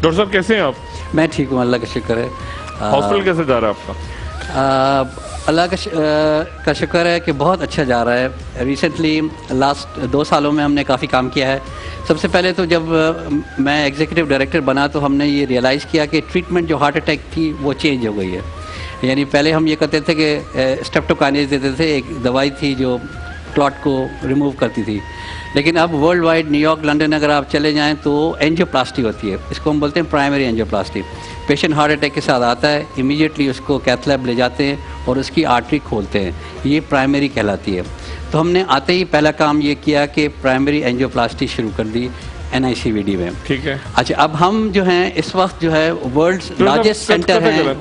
Doctor साहब कैसे हैं आप? मैं ठीक हूँ, अल्लाह का शुक्र है। हॉस्पिटल कैसे जा रहा है आपका? अल्लाह का शुक्र है कि बहुत अच्छा जा रहा है। रिसेंटली लास्ट 2 सालों में हमने काफ़ी काम किया है। सबसे पहले तो जब मैं एग्जीक्यूटिव डायरेक्टर बना तो हमने ये रियलाइज़ किया कि ट्रीटमेंट जो हार्ट अटैक थी वो चेंज हो गई है। यानी पहले हम ये कहते थे कि स्ट्रेप्टोकाइनेज देते थे, एक दवाई थी जो क्लॉट को रिमूव करती थी, लेकिन अब वर्ल्ड वाइड न्यूयॉर्क, लंदन अगर आप चले जाएं तो एंजियोप्लास्टी होती है। इसको हम बोलते हैं primary angioplasty. Patient heart attack के साथ आता है, इमीडिएटली उसको कैथ लैब ले जाते हैं और उसकी आर्टरी खोलते हैं, ये प्राइमरी कहलाती है। तो हमने आते ही पहला काम ये किया कि प्राइमरी एंजियोप्लास्टी शुरू कर दी NICVD में। ठीक है। अच्छा, अब हम जो हैं इस वक्त जो है वर्ल्ड लार्जेस्ट सेंटर है।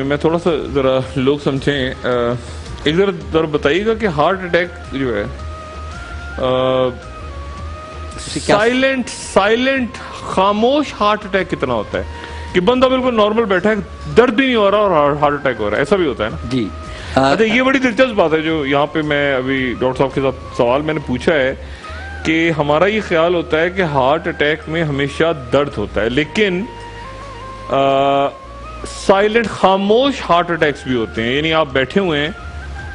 मैं थोड़ा सा ज़रा लोग समझें, एक ज़रा बताइएगा कि हार्ट अटैक जो है साइलेंट खामोश हार्ट अटैक कितना होता है कि बंदा बिल्कुल नॉर्मल बैठा है, दर्द भी नहीं हो रहा और हार्ट अटैक हो रहा है, ऐसा भी होता है ना? जी। अच्छा, ये बड़ी दिलचस्प बात है जो यहाँ पे मैं अभी डॉक्टर साहब के साथ सवाल मैंने पूछा है कि हमारा ये ख्याल होता है कि हार्ट अटैक में हमेशा दर्द होता है, लेकिन साइलेंट खामोश हार्ट अटैक्स भी होते हैं। यानी आप बैठे हुए हैं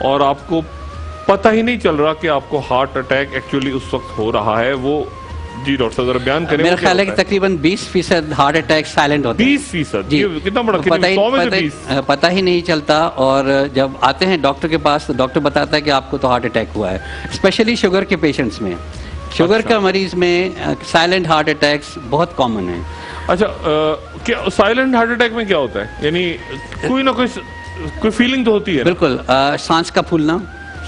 और आपको पता ही नहीं चल रहा कि आपको हार्ट अटैक एक्चुअली उस वक्त हो रहा है। वो जी डॉक्टर साहब जरा बयान करें। मेरा ख्याल है कि तकरीबन 20% हार्ट अटैक साइलेंट होते हैं। 20%? जी, कितना बड़ा, पता ही नहीं चलता। और जब आते हैं डॉक्टर के पास तो डॉक्टर बताता है कि आपको तो हार्ट अटैक हुआ है। स्पेशली शुगर के पेशेंट्स में, शुगर का मरीज में साइलेंट हार्ट अटैक्स बहुत कॉमन है। अच्छा, क्या साइलेंट हार्ट अटैक में क्या होता है? यानी कोई ना कोई फीलिंग तो होती है? बिल्कुल, सांस का फूलना,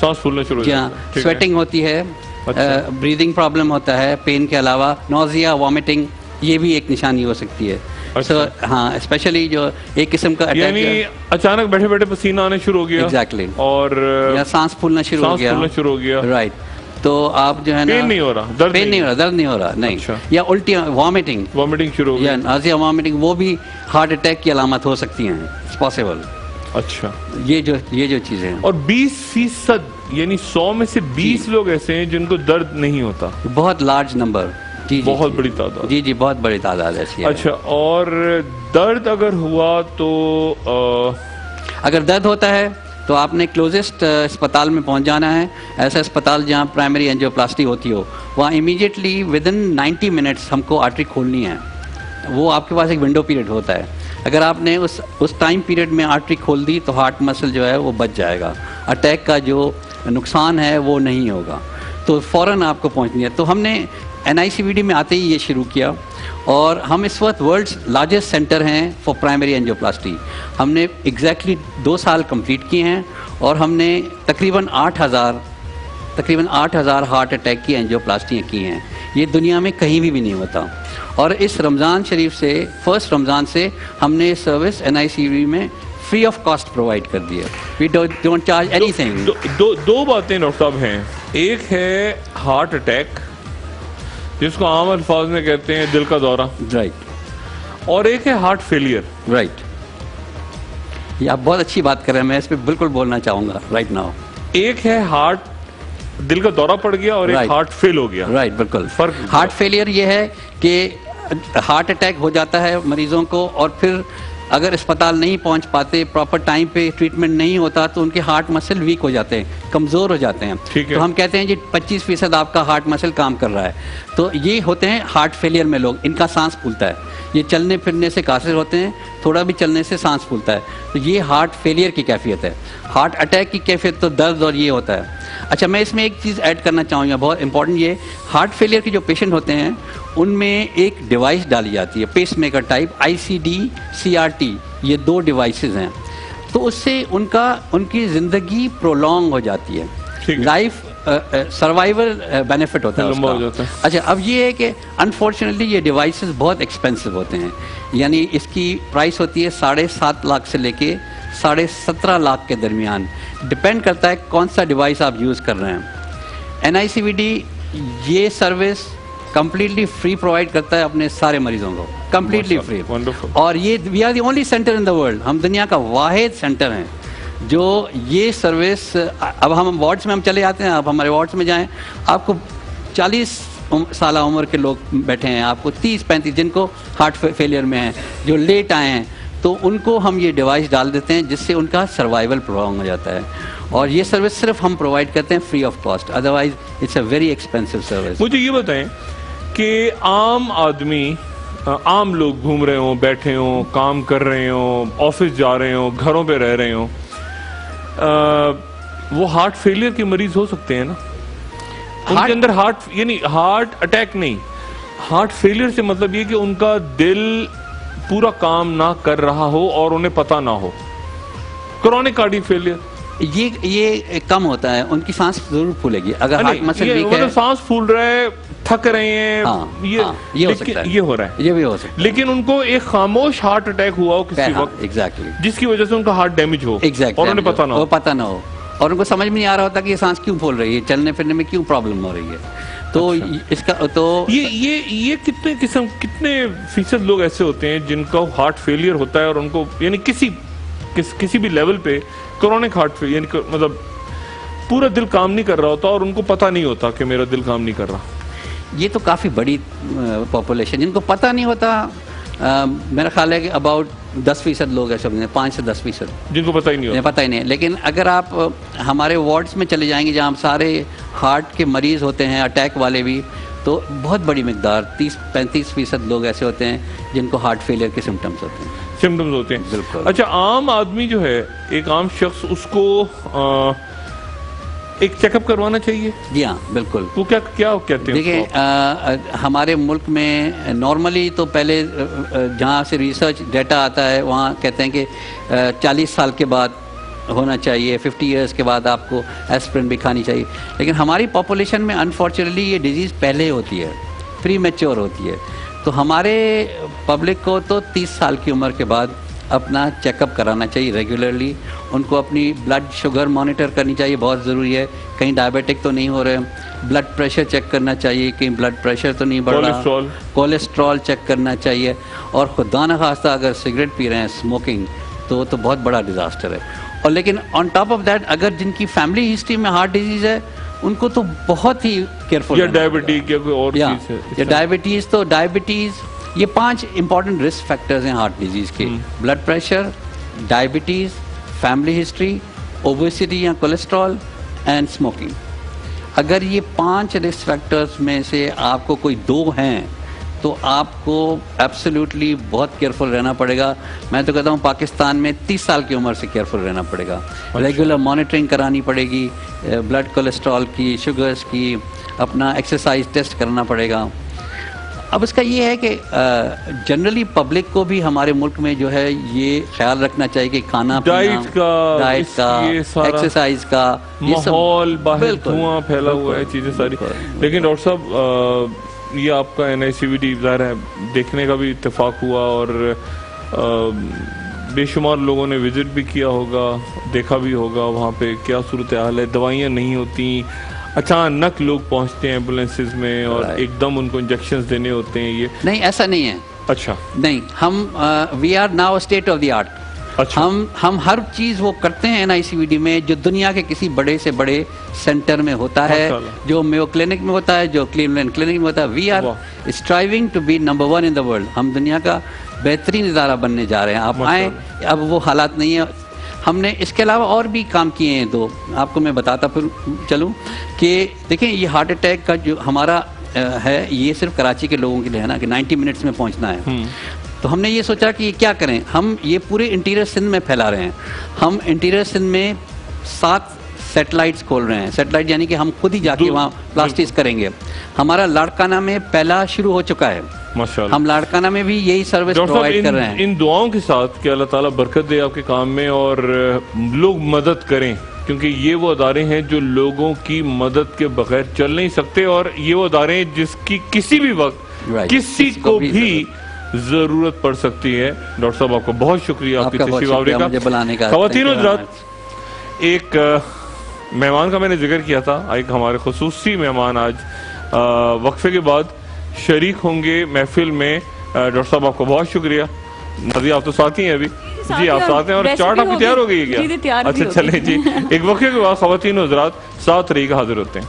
सांस फूलना शुरू हो जाता है, स्वेटिंग होती है, ब्रीदिंग प्रॉब्लम होता है, पेन के अलावा नोजिया, वॉमिटिंग, ये भी एक निशानी हो सकती है। हाँ, स्पेशली जो एक किस्म का अटैक, यानी अचानक बैठे बैठे पसीना आने शुरू हो गया। एग्जैक्टली। और या सांस फूलना शुरू हो गया। राइट। तो आप जो है ना, पेन नहीं हो रहा, दर्द नहीं हो रहा, नहीं। अच्छा। या उल्टी, वॉमिटिंग शुरू हो गई, या नाज़िया, वॉमिटिंग, वो भी हार्ट अटैक की अलामत हो सकती हैं, इट्स पॉसिबल। अच्छा, ये जो चीजें हैं। और 20% यानी 100 में से 20 लोग ऐसे हैं जिनको दर्द नहीं होता। बहुत लार्ज नंबर। जी, बहुत बड़ी तादाद। जी, बहुत बड़ी तादाद ऐसी है। अच्छा, और दर्द अगर हुआ तो अगर दर्द होता है तो आपने क्लोजेस्ट अस्पताल में पहुंच जाना है। ऐसा अस्पताल जहां प्राइमरी एंजियोप्लास्टी होती हो, वहां इमीडिएटली विदिन 90 मिनट्स हमको आर्टरी खोलनी है। वो आपके पास एक विंडो पीरियड होता है। अगर आपने उस टाइम पीरियड में आर्टरी खोल दी तो हार्ट मसल जो है वो बच जाएगा, अटैक का जो नुकसान है वो नहीं होगा। तो फ़ौरन आपको पहुंचनी है। तो हमने NICVD में आते ही ये शुरू किया और हम इस वक्त वर्ल्ड्स लार्जेस्ट सेंटर हैं फॉर प्राइमरी एंजियोप्लास्टी। हमने एग्जैक्टली 2 साल कंप्लीट किए हैं और हमने तकरीबन 8,000 हार्ट अटैक की एंजियोप्लास्टियाँ की हैं। ये दुनिया में कहीं भी नहीं होता। और इस रमज़ान शरीफ से, फर्स्ट रमज़ान से हमने सर्विस NICVD में फ्री ऑफ कॉस्ट प्रोवाइड कर दिया। We don't charge anything. दो बातें डॉक्टर साहब हैं, एक है हार्ट अटैक जिसको आम अल्फाज में कहते हैं दिल का दौरा, राइट, और एक है हार्ट फेलियर, राइट। ये आप बहुत अच्छी बात कर रहे हैं, मैं इस पर बिल्कुल बोलना चाहूँगा राइट नाउ। एक है हार्ट, दिल का दौरा पड़ गया, और एक हार्ट फेल हो गया। राइट, बिल्कुल। फर्क हार्ट फेलियर ये है कि हार्ट अटैक हो जाता है मरीजों को और फिर अगर अस्पताल नहीं पहुंच पाते, प्रॉपर टाइम पे ट्रीटमेंट नहीं होता तो उनके हार्ट मसल वीक हो जाते हैं, कमज़ोर हो जाते हैं। तो हम कहते हैं जी 25% आपका हार्ट मसल काम कर रहा है। तो ये होते हैं हार्ट फेलियर में लोग, इनका सांस फूलता है, ये चलने फिरने से कासिर होते हैं, थोड़ा भी चलने से सांस फूलता है। तो ये हार्ट फेलियर की कैफियत है। हार्ट अटैक की कैफियत तो दर्द और ये होता है। अच्छा, मैं इसमें एक चीज़ ऐड करना चाहूँगा, बहुत इंपॉर्टेंट। ये हार्ट फेलियर के जो पेशेंट होते हैं उनमें एक डिवाइस डाली जाती है, पेसमेकर टाइप, ICD, CRT, ये 2 डिवाइसेस हैं। तो उससे उनकी ज़िंदगी प्रोलॉन्ग हो जाती है, लाइफ सर्वाइवल बेनिफिट होता है उसका। अच्छा, अब ये है कि अनफॉर्चुनेटली ये डिवाइसेस बहुत एक्सपेंसिव होते हैं। यानी इसकी प्राइस होती है 7.5 लाख से लेके 17.5 लाख के दरमियान, डिपेंड करता है कौन सा डिवाइस आप यूज़ कर रहे हैं। NICVD ये सर्विस कंप्लीटली फ्री प्रोवाइड करता है अपने सारे मरीजों को, कंप्लीटली फ्री। और ये we are the only centre in the world, हम दुनिया का वाहिद सेंटर हैं जो ये सर्विस। अब हम वार्ड्स में हम चले जाते हैं, आप हमारे वार्ड्स में जाएं, आपको 40 साल उम्र के लोग बैठे हैं, आपको 30-35 जिनको हार्ट फेलियर में हैं, जो लेट आए हैं, तो उनको हम ये डिवाइस डाल देते हैं जिससे उनका सर्वाइवल प्रोलॉन्ग हो जाता है। और ये सर्विस सिर्फ हम प्रोवाइड करते हैं free of cost, otherwise it's a very expensive service. मुझे ये बताएं कि आम आदमी, आम लोग घूम रहे हों, बैठे हों, काम कर रहे हों, ऑफिस जा रहे हों, घरों पे रह रहे हों, वो हार्ट फेलियर के मरीज हो सकते हैं ना? उनके अंदर हार्ट अटैक नहीं, हार्ट फेलियर से मतलब ये कि उनका दिल पूरा काम ना कर रहा हो और उन्हें पता ना हो। क्रोनिक कार्डियक फेलियर ये कम होता है, उनकी सांस जरूर फूलेगी अगर हार्ट मसल वीक है, सांस फूल रहा है, थक रहे हैं, ये हो सकता है, ये हो रहा है, ये भी हो सकता है। लेकिन उनको एक खामोश हार्ट अटैक हुआ हो किसी वक्त, एग्जैक्टली, जिसकी वजह से उनका हार्ट डैमेज हो, और उन्हें पता ना हो, और उनको समझ में नहीं आ रहा होता कि ये सांस क्यों फूल रही है, चलने फिरने में क्यों प्रॉब्लम हो रही है। तो इसका तो ये कितने फीसद लोग ऐसे होते हैं जिनका हार्ट फेलियर होता है और उनको यानी किसी भी लेवल पे क्रोनिक हार्ट फेलियर, यानी मतलब पूरा दिल काम नहीं कर रहा होता और उनको पता नहीं होता कि मेरा दिल काम नहीं कर रहा। ये तो काफ़ी बड़ी पॉपुलेशन, जिनको पता नहीं होता, मेरा ख्याल है कि अबाउट 10% लोग ऐसे होंगे, 5 से 10% जिनको पता ही नहीं होता। पता ही नहीं। लेकिन अगर आप हमारे वार्ड्स में चले जाएंगे जहाँ सारे हार्ट के मरीज होते हैं, अटैक वाले भी, तो बहुत बड़ी मिकदार 30-35% लोग ऐसे होते हैं जिनको हार्ट फेलियर के सिम्टम्स होते हैं। बिल्कुल। अच्छा, आम आदमी जो है, एक आम शख्स, उसको एक चेकअप करवाना चाहिए? जी हाँ, बिल्कुल। वो क्या कहते हैं? देखिए, हमारे मुल्क में नॉर्मली तो पहले जहाँ से रिसर्च डेटा आता है वहाँ कहते हैं कि 40 साल के बाद होना चाहिए, 50 इयर्स के बाद आपको एस्पिरिन भी खानी चाहिए। लेकिन हमारी पॉपुलेशन में अनफॉर्चुनेटली ये डिजीज़ पहले होती है, प्री मैच्योर होती है। तो हमारे पब्लिक को तो 30 साल की उम्र के बाद अपना चेकअप कराना चाहिए रेगुलरली। उनको अपनी ब्लड शुगर मॉनिटर करनी चाहिए, बहुत ज़रूरी है, कहीं डायबिटिक तो नहीं हो रहे। ब्लड प्रेशर चेक करना चाहिए, कहीं ब्लड प्रेशर तो नहीं बढ़ रहा। कोलेस्ट्रॉल चेक करना चाहिए। और खुदा न खास्ता अगर सिगरेट पी रहे हैं, स्मोकिंग, तो बहुत बड़ा डिज़ास्टर है। और लेकिन ऑन टॉप ऑफ दैट, अगर जिनकी फैमिली हिस्ट्री में हार्ट डिजीज़ है, उनको तो बहुत ही केयरफुल, या डायबिटीज या कोई और चीज़ है, या डायबिटीज़, तो डायबिटीज़, ये 5 इंपॉर्टेंट रिस्क फैक्टर्स हैं हार्ट डिजीज़ के। Blood pressure, diabetes, family history, obesity या कोलेस्ट्रॉल एंड स्मोकिंग। अगर ये 5 रिस्क फैक्टर्स में से आपको कोई 2 हैं तो आपको एब्सोल्युटली बहुत केयरफुल रहना पड़ेगा। मैं तो कहता हूँ पाकिस्तान में 30 साल की उम्र से केयरफुल रहना पड़ेगा। रेगुलर मॉनिटरिंग करानी पड़ेगी, ब्लड कोलेस्ट्रॉल की, शुगर्स की, अपना एक्सरसाइज टेस्ट करना पड़ेगा। अब इसका ये है कि जनरली पब्लिक को भी हमारे मुल्क में जो है ये ख्याल रखना चाहिए कि खाना डाइट का, एक्सरसाइज का, माहौल, बाहर धुआं फैला हुआ है, चीज़ें सारी। लेकिन डॉक्टर साहब, ये आपका NICVD ज़ाहिर है देखने का भी इत्तेफाक हुआ और बेशुमार लोगों ने विजिट भी किया होगा, देखा भी होगा वहाँ पे क्या सूरत हाल है। दवाइयाँ नहीं होती, अचानक लोग पहुंचते हैं एम्बुलेंसेज में और एकदम उनको इंजेक्शंस देने होते हैं। ये नहीं, ऐसा नहीं है। अच्छा, नहीं, हम we are now state of the art. अच्छा। हम हर चीज़ वो करते हैं NICVD में जो दुनिया के किसी बड़े से बड़े सेंटर में होता है, जो मेयो क्लिनिक में होता है, जो क्लीवलैंड क्लिनिक में होता है। We are striving to be number 1 in the world. हम दुनिया का बेहतरीन इदारा बनने जा रहे हैं। आप आए, अब वो हालात नहीं है। हमने इसके अलावा और भी काम किए हैं, तो आपको मैं बताता फिर चलूँ कि देखें, ये हार्ट अटैक का जो हमारा है, ये सिर्फ कराची के लोगों के लिए है ना कि 90 मिनट्स में पहुंचना है। तो हमने ये सोचा कि क्या करें, हम ये पूरे इंटीरियर सिंध में फैला रहे हैं। हम इंटीरियर सिंध में 7 सैटेलाइट्स खोल रहे हैं। सैटेलाइट यानी कि हम खुद ही जाके वहाँ ब्लास्टिस करेंगे। हमारा लाड़काना में पहला शुरू हो चुका है माशाअल्लाह। हम लाड़काना में भी यही सर्विस प्रोवाइड कर रहे हैं। इन दुआओं के साथ कि अल्लाह ताला बरकत दे आपके काम में और लोग मदद करें, क्योंकि ये वो अदारे हैं जो लोगों की मदद के बगैर चल नहीं सकते, और ये वो अदारे हैं जिसकी किसी भी वक्त किसी को भी जरूरत पड़ सकती है। डॉक्टर साहब, आपको बहुत शुक्रिया आपकी तशरीफ आवने का। ख़वातीन हज़रात, एक मेहमान का मैंने जिक्र किया था, एक हमारे खुसूसी मेहमान आज वक्फे के बाद शरीक होंगे महफिल में। डॉक्टर साहब, आपको बहुत शुक्रिया। नदी, आप तो साथ ही हैं अभी? जी, आप साथ हैं। और चार्ट आपकी तैयार हो गई है क्या? अच्छा, चले जी। एक वक्फे के बाद ख़वातीन हज़रात 7 तारीख हाजिर होते हैं।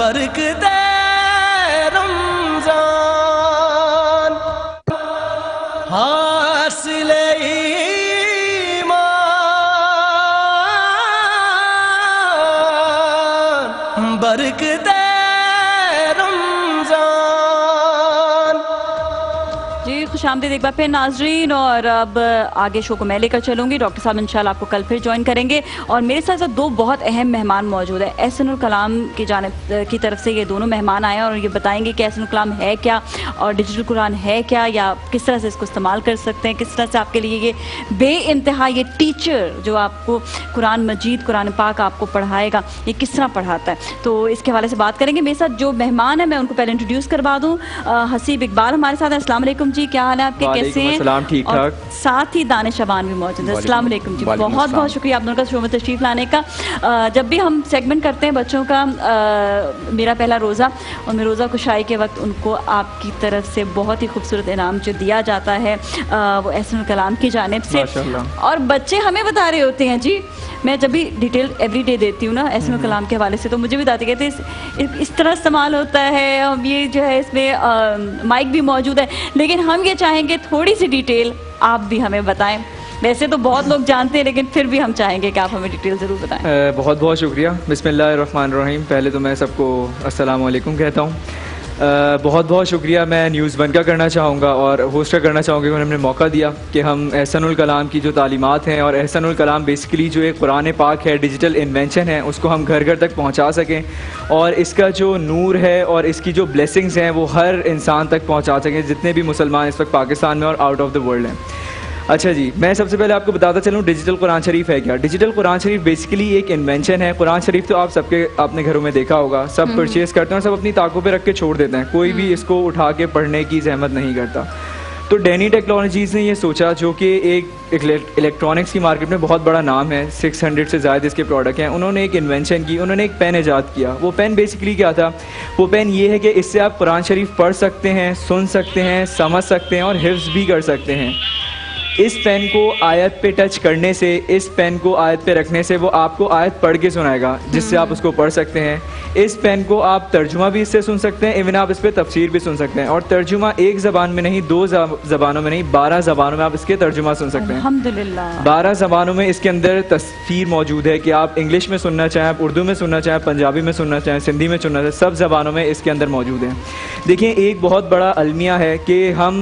बरकते रमजान हासिले ईमान बरकते खुशामदीद एक बार फिर नाजरीन। और अब आगे शो को मैं लेकर चलूंगी। डॉक्टर साहब इंशाल्लाह आपको कल फिर ज्वाइन करेंगे। और मेरे साथ साथ दो बहुत अहम मेहमान मौजूद है। एहसानुल कलाम की जानिब की तरफ से ये दोनों मेहमान आए हैं और ये बताएंगे कि एहसानुल कलाम है क्या और डिजिटल कुरान है क्या, या किस तरह से इसको इस्तेमाल कर सकते हैं, किस तरह से आपके लिए ये बेइंतहा ये टीचर जो आपको कुरान मजीद कुरान पाक आपको पढ़ाएगा ये किस तरह पढ़ाता है, तो इसके हवाले से बात करेंगे। मेरे साथ जो मेहमान है मैं उनको पहले इंट्रोड्यूस करवा दूँ। हसीब इकबाल हमारे साथ हैं। अस्सलाम वालेकुम जी, क्या हाल है आपके, कैसे हैं? ठीक ठाक। साथ ही दानिश शबान भी मौजूद है। अस्सलाम वालेकुम जी, बहुत बहुत शुक्रिया आप दोनों का शो में तशरीफ लाने का। जब भी हम सेगमेंट करते हैं बच्चों का मेरा पहला रोज़ा, और मैं रोज़ा कुशाई के वक्त उनको आपकी तरफ से बहुत ही खूबसूरत इनाम जो दिया जाता है वो एहसानुल कलाम की जानिब से, और बच्चे हमें बता रहे होते हैं जी। मैं जब भी डिटेल एवरीडे देती हूँ ना एहसानुल कलाम के हवाले से, तो मुझे भी बताते कहते इस तरह इस्तेमाल होता है, हम ये जो है इसमें माइक भी मौजूद है, लेकिन हम ये चाहेंगे थोड़ी सी डिटेल आप भी हमें बताएं। वैसे तो बहुत लोग जानते हैं लेकिन फिर भी हम चाहेंगे कि आप हमें डिटेल ज़रूर बताएं। बहुत बहुत शुक्रिया। बिस्मिल्लाहिर्रहमानिर्रहीम। पहले तो मैं सबको अस्सलाम वालेकुम कहता हूँ। बहुत बहुत शुक्रिया मैं न्यूज़ वन का करना चाहूँगा और होस्ट का करना चाहूँगा कि उन्होंने मौका दिया कि हम एहसानुल कलाम की जो तालीमात हैं, और एहसानुल कलाम बेसिकली जो एक कुरान पाक है, डिजिटल इन्वेंशन है, उसको हम घर घर तक पहुँचा सकें, और इसका जो नूर है और इसकी जो ब्लेसिंग्स हैं वो हर इंसान तक पहुँचा सकें, जितने भी मुसलमान इस वक्त पाकिस्तान में और आउट ऑफ द वर्ल्ड हैं। अच्छा जी, मैं सबसे पहले आपको बताता चलूँ डिजिटल कुरान शरीफ है क्या। डिजिटल कुरान शरीफ बेसिकली एक इन्वेंशन है। कुरान शरीफ तो आप सबके अपने घरों में देखा होगा, सब परचेज़ करते हैं और सब अपनी ताकों पे रख के छोड़ देते हैं, कोई भी इसको उठा के पढ़ने की जहमत नहीं करता। तो डैनी टेक्नोलॉजीज़ ने ये सोचा, जो कि एक इलेक्ट्रॉनिक्स की मार्केट में बहुत बड़ा नाम है, 600 से ज़्यादा इसके प्रोडक्ट हैं, उन्होंने एक इन्वेंशन की, उन्होंने एक पेन ईजाद किया। वो पेन बेसिकली क्या था, वो पेन ये है कि इससे आप कुरान शरीफ पढ़ सकते हैं, सुन सकते हैं, समझ सकते हैं और हिफ्ज़ भी कर सकते हैं। इस पेन को आयत पे टच करने से, इस पेन को आयत पे रखने से वो आपको आयत पढ़ के सुनाएगा, जिससे आप उसको पढ़ सकते हैं। इस पेन को आप तर्जुमा भी इससे सुन सकते हैं, इवन आप इस पर तफसीर भी सुन सकते हैं, और तर्जुमा एक ज़बान में नहीं, 2 ज़बानों में नहीं, 12 ज़बानों में आप इसके तर्जुमा सुन सकते हैं। अल्हम्दुलिल्लाह 12 ज़बानों में इसके अंदर तफसीर मौजूद है कि आप इंग्लिश में सुनना चाहें, आप उर्दू में सुनना चाहें, पंजाबी में सुनना चाहें, सिंधी में सुनना चाहें, सब ज़बानों में इसके अंदर मौजूद है। देखिए, एक बहुत बड़ा अलमिया है कि हम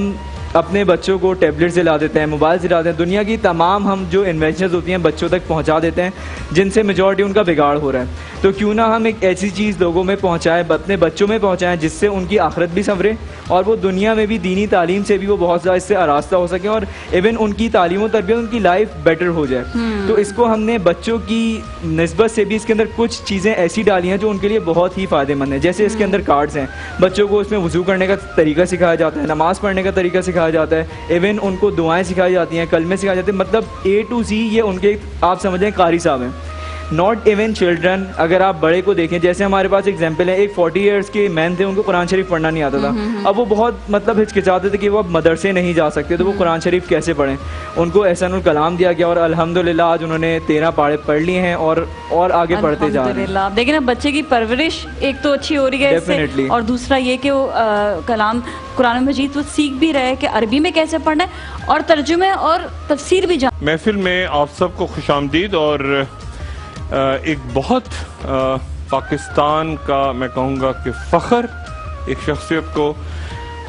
अपने बच्चों को टैबलेट्स दिला देते हैं, मोबाइल दिलाते हैं, दुनिया की तमाम हम जो इन्वेंशंस होती हैं बच्चों तक पहुंचा देते हैं, जिनसे मेजॉरिटी उनका बिगाड़ हो रहा है। तो क्यों ना हम एक ऐसी चीज़ लोगों में पहुंचाएं, अपने बच्चों में पहुंचाएं, जिससे उनकी आखिरत भी संवरे और वो दुनिया में भी दीनी तालीम से भी वो बहुत ज़्यादा इससे आरास्ता हो सकें, और इवन उनकी तालीम और तरबियत, उनकी लाइफ बेटर हो जाए। तो इसको हमने बच्चों की निस्बत से भी इसके अंदर कुछ चीज़ें ऐसी डाली हैं जो उनके लिए बहुत ही फ़ायदेमंद है। जैसे इसके अंदर कार्ड्स हैं, बच्चों को इसमें वज़ू करने का तरीका सिखाया जाता है, नमाज़ पढ़ने का तरीका सिखाया जाता है, इवन उनको दुआएं सिखाई जाती हैं, कलमे सिखाए जाते हैं, मतलब A to Z ये उनके आप समझें कारी साहब हैं। नॉट इवन चिल्ड्रन, अगर आप बड़े को देखें, जैसे हमारे पास एग्जाम्पल है, एक 40 ईयर्स के मैन थे, उनको कुरान शरीफ पढ़ना नहीं आता था। अब वो बहुत मतलब हिचकिचाते थे कि वो अब मदरसे नहीं जा सकते, तो वो कुरान शरीफ कैसे पढ़ें। उनको एहसानुल कलाम दिया गया और अल्हम्दुलिल्लाह आज उन्होंने 13 पारे पढ़ लिए हैं और आगे पढ़ते जा रहे हैं। देखिए ना, बच्चे की परवरिश एक तो अच्छी हो रही है इससे, और दूसरा ये कि वो कलाम कुरान मजीद वो सीख भी रहे हैं कि अरबी में कैसे पढ़ना है और तर्जुमे और तफसीर भी जान। महफिल में आप सबको खुशामदीद। और एक बहुत पाकिस्तान का मैं कहूँगा कि फ़ख्र, एक शख्सियत को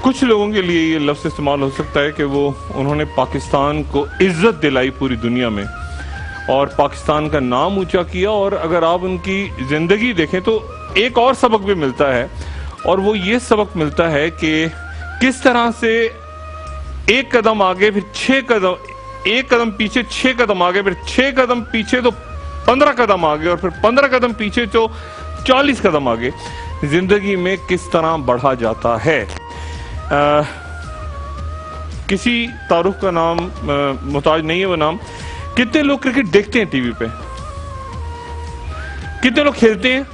कुछ लोगों के लिए ये लफ्ज़ इस्तेमाल हो सकता है कि वो उन्होंने पाकिस्तान को इज़्ज़त दिलाई पूरी दुनिया में और पाकिस्तान का नाम ऊंचा किया। और अगर आप उनकी ज़िंदगी देखें तो एक और सबक भी मिलता है, और वो ये सबक मिलता है कि किस तरह से एक कदम आगे फिर 6 कदम, एक कदम पीछे 6 कदम आगे, फिर 6 कदम पीछे तो 15 कदम आगे, और फिर 15 कदम पीछे तो 40 कदम आगे जिंदगी में किस तरह बढ़ा जाता है। किसी तारुफ का नाम मुहताज नहीं है वो नाम। कितने लोग क्रिकेट देखते हैं टीवी पे, कितने लोग खेलते हैं।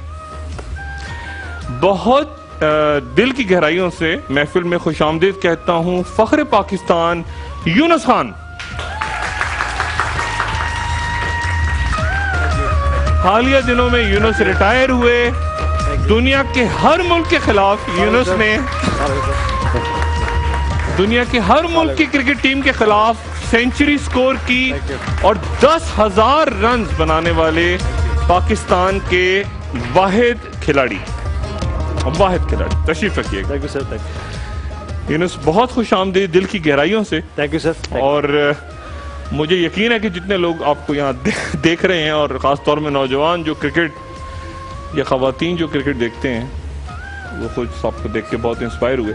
बहुत दिल की गहराइयों से महफिल में खुशामदीद कहता हूं फख्र पाकिस्तान यूनुस खान। हालिया दिनों में यूनुस रिटायर हुए दुनिया के हर मुल्क के खिलाफ यूनुस ने दुनिया के हर मुल्क की क्रिकेट टीम के खिलाफ सेंचुरी स्कोर की और 10,000 रन बनाने वाले पाकिस्तान के वाहिद खिलाड़ी तशरीफ रखिएगा। Thank you sir. Thank Yunus, बहुत खुश आमदीद दिल की गहराइयों से। You sir. और मुझे यकीन है कि जितने लोग आपको यहाँ देख रहे हैं और ख़ास तौर में नौजवान जो क्रिकेट या ख़वातीन जो क्रिकेट देखते हैं वो खुद आपको देख के बहुत इंस्पायर हुए।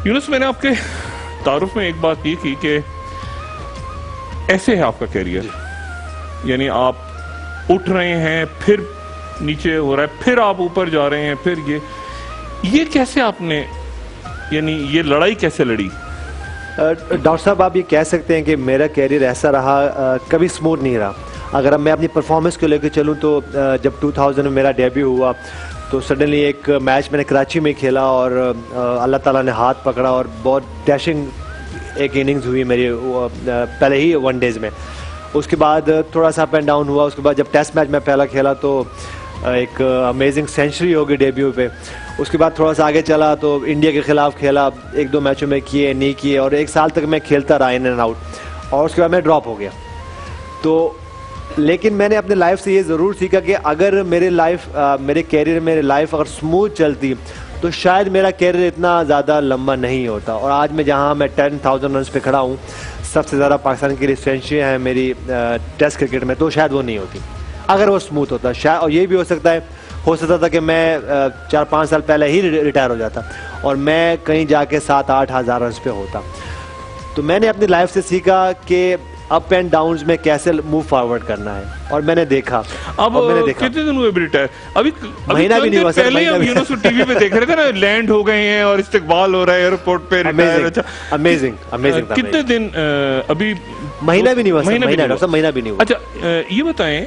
यूनुस, मैंने आपके तारुफ में एक बात ये की कि ऐसे है आपका कैरियर, यानी आप उठ रहे हैं फिर नीचे हो रहा है, फिर आप ऊपर जा रहे हैं, फिर ये कैसे आपने, यानी ये लड़ाई कैसे लड़ी? डॉक्टर साहब, आप ये कह सकते हैं कि मेरा कैरियर ऐसा रहा, कभी स्मूथ नहीं रहा। अगर मैं अपनी परफॉर्मेंस को लेकर चलूँ तो जब 2000 में मेरा डेब्यू हुआ तो सडनली एक मैच मैंने कराची में खेला और अल्लाह ताला ने हाथ पकड़ा और बहुत डैशिंग एक इनिंग्स हुई मेरी पहले ही वनडेज़ में। उसके बाद थोड़ा सा अप एंड डाउन हुआ। उसके बाद जब टेस्ट मैच में पहला खेला तो एक अमेजिंग सेंचुरी हो गई डेब्यू पे। उसके बाद थोड़ा सा आगे चला तो इंडिया के ख़िलाफ़ खेला, 1-2 मैचों में किए नहीं किए और 1 साल तक मैं खेलता रहा इन एंड आउट, और उसके बाद मैं ड्रॉप हो गया। तो लेकिन मैंने अपने लाइफ से ये ज़रूर सीखा कि अगर मेरे कैरियर मेरी लाइफ अगर स्मूथ चलती तो शायद मेरा कैरियर इतना ज़्यादा लंबा नहीं होता। और आज मैं जहाँ मैं 10,000 रन पे खड़ा हूँ, सबसे ज़्यादा पाकिस्तान की सेंचुरी है मेरी टेस्ट क्रिकेट में, तो शायद वो नहीं होती अगर वो स्मूथ होता शायद। और ये भी हो सकता था कि मैं 4-5 साल पहले ही रिटायर हो जाता और मैं कहीं जाके 7-8 हज़ार रन पे होता। तो मैंने अपनी लाइफ से सीखा कि अप एंड डाउन्स में कैसे मूव फॉरवर्ड करना है, और मैंने देखा। अब कितने दिन हुए रिटायर? अभी महीना भी नहीं हुआ सर। पहले हम यूनुस टीवी पे देख रहे थे ना, लैंड हो गए हैं और इस्तकबाल हो रहा है एयरपोर्ट पे, रिटायर। अच्छा, अमेजिंग कितने दिन? अभी महीना भी नहीं हुआ, महीना भी नहीं हुआ। अच्छा, ये बताएं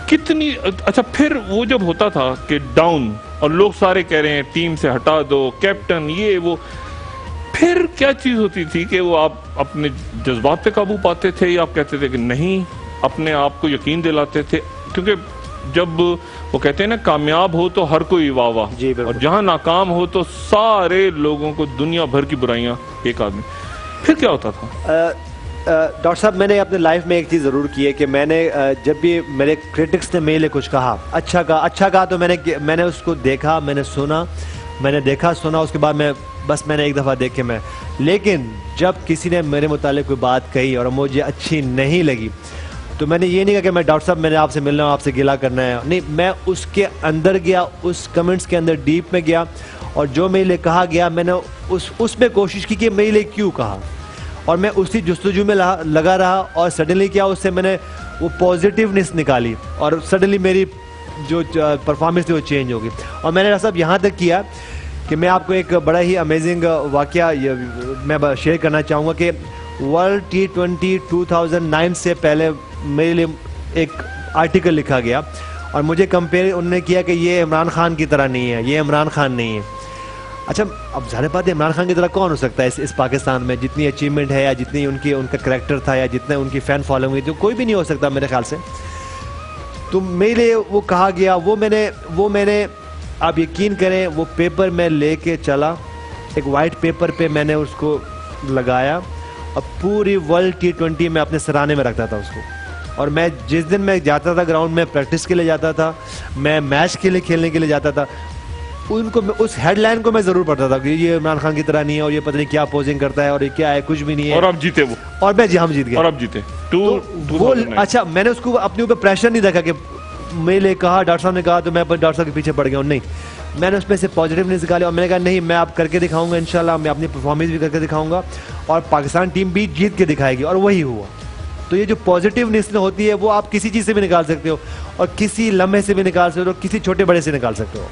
कितनी, अच्छा फिर वो जब होता था कि डाउन और लोग सारे कह रहे हैं टीम से हटा दो कैप्टन ये वो, फिर क्या चीज होती थी कि वो आप अपने जज्बात पे काबू पाते थे या आप कहते थे कि नहीं, अपने आप को यकीन दिलाते थे? क्योंकि जब वो कहते हैं ना कामयाब हो तो हर कोई वाह वाह, और जहां नाकाम हो तो सारे लोगों को दुनिया भर की बुराइयां एक आदमी, फिर क्या होता था? डॉक्टर साहब, मैंने अपने लाइफ में एक चीज़ ज़रूर की है कि मैंने जब भी मेरे क्रिटिक्स ने मेरे लिए कुछ कहा, अच्छा कहा तो मैंने उसको देखा, मैंने सुना, मैंने देखा सुना, उसके बाद मैंने एक दफ़ा देखे मैं। लेकिन जब किसी ने मेरे मुतालिक कोई बात कही और मुझे अच्छी नहीं लगी तो मैंने ये नहीं कहा कि मैं डॉक्टर साहब मैंने आपसे मिलना है, आपसे गिला करना है, नहीं, मैं उसके अंदर गया, उस कमेंट्स के अंदर डीप में गया और जो मेरे लिए कहा गया मैंने उसमें कोशिश की कि मेरे लिए क्यों कहा, और मैं उसी जुस्तजू में लगा रहा। और सडनली क्या, उससे मैंने वो पॉजिटिवनेस निकाली और सडनली मेरी जो परफॉर्मेंस थी वो चेंज हो गई। और मैंने सब यहाँ तक किया कि मैं आपको एक बड़ा ही अमेजिंग वाकया मैं शेयर करना चाहूँगा कि वर्ल्ड T20 2009 से पहले मेरे लिए एक आर्टिकल लिखा गया और मुझे कंपेयर उन्होंने किया कि ये इमरान खान की तरह नहीं है, ये इमरान खान नहीं है। अच्छा, अब ज़ाहिर बात है इमरान खान की तरह कौन हो सकता है इस पाकिस्तान में, जितनी अचीवमेंट है या जितनी उनका करैक्टर था या जितने उनकी फ़ैन फॉलोइंग हुई, तो कोई भी नहीं हो सकता मेरे ख्याल से। तो मेरे लिए वो कहा गया, वो मैंने आप यकीन करें वो पेपर मैं लेके चला, एक वाइट पेपर पे मैंने उसको लगाया और पूरी वर्ल्ड T20 में अपने सराहने में रखता था उसको। और मैं जिस दिन मैं जाता था ग्राउंड में प्रैक्टिस के लिए जाता था, मैं मैच के लिए खेलने के लिए जाता था, उनको उस हेडलाइन को मैं जरूर पढ़ता था कि ये इमरान खान की तरह नहीं है और ये पता नहीं क्या पोजिंग करता है और ये क्या है, कुछ भी नहीं है। और आप जीते वो, और हम जीत गए और आप जीते वो। अच्छा, मैंने उसको अपने ऊपर प्रेशर नहीं देखा कि मेरे कहा डॉक्टर साहब ने कहा तो मैं डॉक्टर साहब के पीछे पड़ गया हूँ, नहीं, मैंने उसमें से पॉजिटिवनेस निकाली और मैंने कहा नहीं, मैं आप करके दिखाऊंगा इंशाल्लाह, मैं अपनी परफॉर्मेंस भी करके दिखाऊंगा और पाकिस्तान टीम भी जीत के दिखाएगी, और वही हुआ। तो ये जो पॉजिटिवनेस होती है वो आप किसी चीज़ से भी निकाल सकते हो और किसी लम्हे से भी निकाल सकते हो, किसी छोटे बड़े से निकाल सकते हो।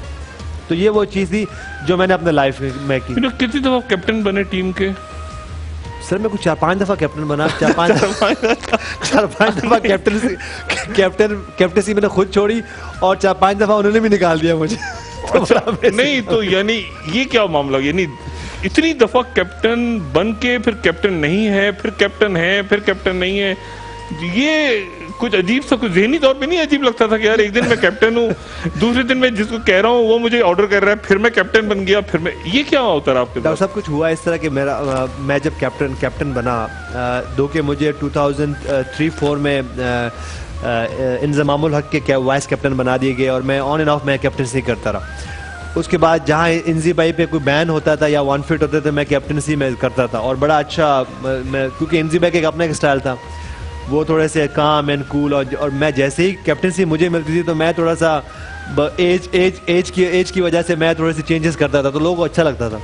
तो ये वो चीज़ थी जो मैंने अपने लाइफ में की। कितनी दफा कैप्टन बने टीम के? सर मैं कुछ 4-5 दफ़ा कैप्टन बना, 4-5 दफ़ा कैप्टनसी मैंने खुद छोड़ी और 4-5 दफ़ा उन्होंने भी निकाल दिया मुझे। नहीं तो यानी ये क्या मामला, यानी इतनी दफा कैप्टन बन के फिर कैप्टन नहीं है, फिर कैप्टन है, फिर कैप्टन नहीं है, ये कुछ अजीब सा, कुछ ज़हनी तौर पे नहीं अजीब लगता था कि यार एक दिन मैं कैप्टन हूँ, दूसरे दिन मैं जिसको कह रहा हूँ वो मुझे ऑर्डर कर रहा है, फिर मैं कैप्टन बन गया, फिर मैं, ये क्या होता रहा आपके साथ? सब कुछ हुआ इस तरह कि मैं जब कैप्टन बना, दो के मुझे 2003-4 में इंजमामुल हक के वाइस कैप्टन बना दिए गए और मैं ऑन एंड ऑफ मैं कैप्टनसी करता रहा। उसके बाद जहाँ इंजी भाई पे कोई बैन होता था या 1 फिट होते थे, मैं कैप्टनसी में करता था और बड़ा अच्छा, मैं क्योंकि इंजी भाई का अपना एक स्टाइल था, वो थोड़े से काम एंड कूल, और मैं जैसे ही कैप्टनसी मुझे मिलती थी तो मैं थोड़ा सा एज की वजह से मैं थोड़े से चेंजेस करता था, तो लोगों को अच्छा लगता था।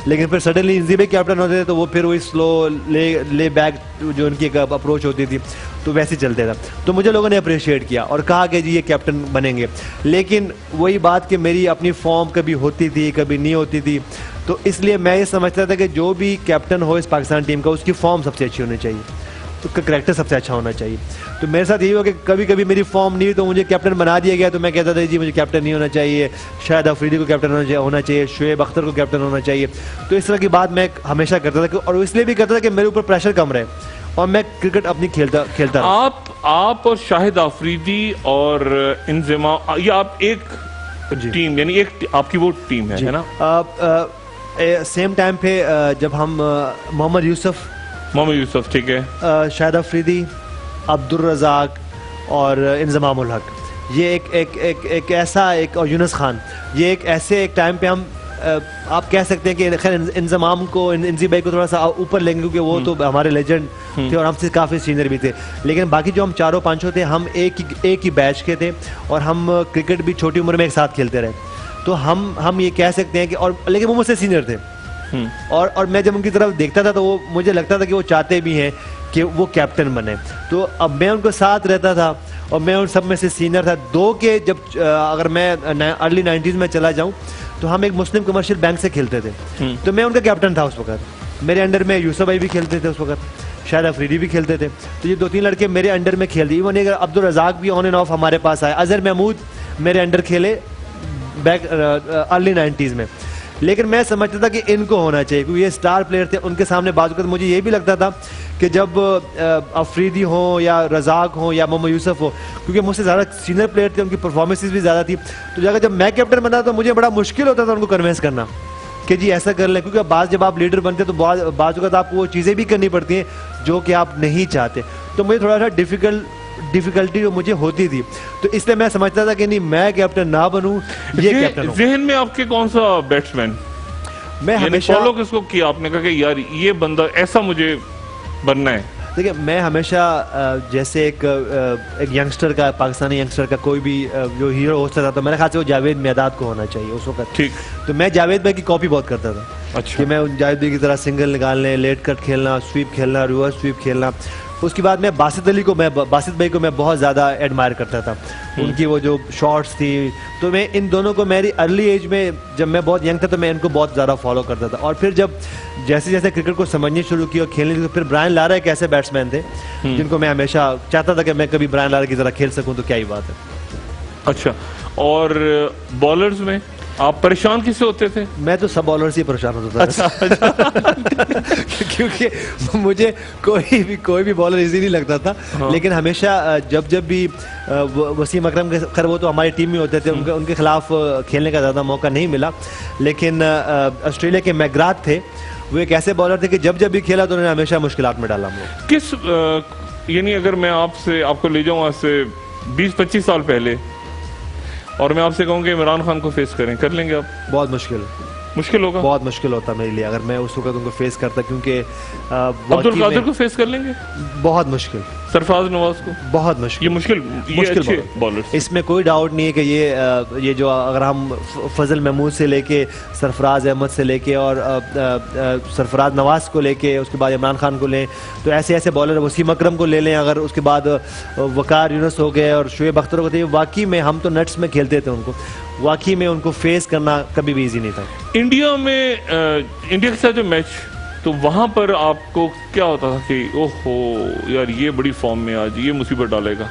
लेकिन फिर सडनली इंजी भाई कैप्टन होते थे तो वो फिर वही स्लो ले बैक जो उनकी एक अप्रोच होती थी तो वैसे ही चलते था। तो मुझे लोगों ने अप्रिशिएट किया और कहा कि जी ये कैप्टन बनेंगे। लेकिन वही बात कि मेरी अपनी फॉर्म कभी होती थी कभी नहीं होती थी, तो इसलिए मैं ये समझता था कि जो भी कैप्टन हो इस पाकिस्तान टीम का उसकी फॉर्म सबसे अच्छी होनी चाहिए, उसका करैक्टर सबसे अच्छा होना चाहिए। तो मेरे साथ यही हो कि कभी कभी मेरी फॉर्म नहीं तो मुझे कैप्टन बना दिया गया, तो मैं कहता था जी मुझे कैप्टन नहीं होना चाहिए, शायद अफरीदी को कैप्टन होना चाहिए, शुएब अख्तर को कैप्टन होना चाहिए। तो इस तरह की बात मैं हमेशा करता था और इसलिए भी करता था कि मेरे ऊपर प्रेशर कम रहे और मैं क्रिकेट अपनी खेलता आप और शाहिद अफरीदी और इंजमा, ये आप एक टीम, यानी एक आपकी वो टीम है ना? सेम टाइम पे जब हम मोहम्मद यूसुफ, ठीक है, शाहिद अफरीदी, अब्दुल रज़ाक और इंजमामुल हक, ये एक ऐसा, एक और यूनुस खान, ये एक ऐसे एक टाइम पे हम आप कह सकते हैं कि खैर इंजमाम को, इंजी भाई को थोड़ा सा ऊपर लेंगे क्योंकि वो तो हमारे लेजेंड थे और हमसे काफ़ी सीनियर भी थे। लेकिन बाकी जो हम चारों पांचों थे, हम एक ही बैच के थे और हम क्रिकेट भी छोटी उम्र में एक साथ खेलते रहे। तो हम ये कह सकते हैं कि, और लेकिन वो मुझसे सीनियर थे और मैं जब उनकी तरफ देखता था तो वो मुझे लगता था कि वो चाहते भी हैं कि वो कैप्टन बने। तो अब मैं उनको साथ रहता था और मैं उन सब में से सीनियर था। दो के जब अगर मैं अर्ली 90s में चला जाऊं तो हम एक मुस्लिम कमर्शियल बैंक से खेलते थे, तो मैं उनका कैप्टन था उस वक्त। मेरे अंडर में यूसुफ भाई भी खेलते थे उस वक्त, शायद अफरीदी भी खेलते थे। तो ये 2-3 लड़के मेरे अंडर में खेलते, इवन एक अब्दुल रज़ाक भी ऑन एंड ऑफ हमारे पास आए, अजहर महमूद मेरे अंडर खेले बैक अर्ली 90s में। लेकिन मैं समझता था कि इनको होना चाहिए क्योंकि ये स्टार प्लेयर थे। उनके सामने बाजू मुझे ये भी लगता था कि जब अफरीदी हो या रज़ाक हो या मोहम्मद यूसुफ हो, क्योंकि मुझसे ज़्यादा सीनियर प्लेयर थे, उनकी परफॉर्मेंसेस भी ज़्यादा थी, तो जब मैं कैप्टन बना तो मुझे बड़ा मुश्किल होता था उनको कन्विंस करना कि जी ऐसा कर लें, क्योंकि जब आप लीडर बनते तो बाजू का आपको वो चीज़ें भी करनी पड़ती हैं जो कि आप नहीं चाहते। तो मुझे थोड़ा सा डिफिकल्टी जो मुझे होती थी, तो इसलिए मैं समझता था कि नहीं मैं कैप्टन ना बनूं, ये कैप्टन हो। ज़हन में आपके कौन सा बैट्समैन मैं हमेशा फॉलो किसको किया आपने, कहा कि यार ये बंदा ऐसा मुझे बनना है? देखिए मैं हमेशा जैसे एक यंगस्टर का, पाकिस्तानी यंगस्टर का कोई भी जो हीरो हो सकता था, मेरे ख्याल से वो जावेद मियादाद को होना चाहिए उस वक्त। ठीक। तो मैं जावेद भाई की कॉपी बहुत करता था। अच्छा। कि मैं जावेद भाई की तरह सिंगल निकालने, लेट कट खेलना, स्वीप खेलना, रिवर्स स्वीप खेलना। उसके बाद मैं बासित भाई को मैं बहुत ज़्यादा एडमायर करता था, उनकी वो जो शॉट्स थी। तो मैं इन दोनों को मेरी अर्ली एज में, जब मैं बहुत यंग था तो मैं इनको बहुत ज़्यादा फॉलो करता था। और फिर जब जैसे जैसे क्रिकेट को समझनी शुरू की और खेलने लगी, तो फिर ब्रायन लारा एक ऐसे बैट्समैन थे जिनको मैं हमेशा चाहता था कि मैं कभी ब्रायन लारा की तरह खेल सकूँ, तो क्या ही बात है। अच्छा, और बॉलर्स में आप परेशान किससे होते थे? मैं तो सब बॉलर से ही परेशान होता था। अच्छा। क्योंकि मुझे कोई भी बॉलर इजी नहीं लगता था। हाँ। लेकिन हमेशा जब भी वसीम अकरम के, खैर वो तो हमारी टीम में होते थे, उनके खिलाफ खेलने का ज़्यादा मौका नहीं मिला। लेकिन ऑस्ट्रेलिया के मैकग्राथ थे, वो एक ऐसे बॉलर थे कि जब भी खेला तो उन्होंने हमेशा मुश्किलात में डाला। किस यानी अगर मैं आपको ले जाऊँ आज से 20-25 साल पहले और मैं आपसे कहूँ कि इमरान खान को फेस कर लेंगे आप? बहुत मुश्किल होगा, बहुत मुश्किल होता मेरे लिए अगर मैं उस वक्त उनको फेस करता, क्योंकि अब्दुल कादिर को फेस कर लेंगे बहुत मुश्किल, सरफराज नवाज को बहुत मुश्किल, ये मुश्किल बॉलर, इसमें कोई डाउट नहीं है कि ये जो अगर हम फजल महमूद से लेके सरफराज अहमद से लेके और सरफराज नवाज को लेके उसके बाद इमरान खान को लें, तो ऐसे बॉलर वसीम अकरम को ले लें, अगर उसके बाद वकार यूनुस हो गए और शुएब अख्तर को थे, वाकई में हम तो नेट्स में खेलते थे उनको, वाकई में उनको फेस करना कभी भी इजी नहीं था। इंडिया के साथ जो मैच, तो वहां पर आपको क्या होता था कि ओहो यार ये बड़ी फॉर्म में आज ये मुसीबत डालेगा?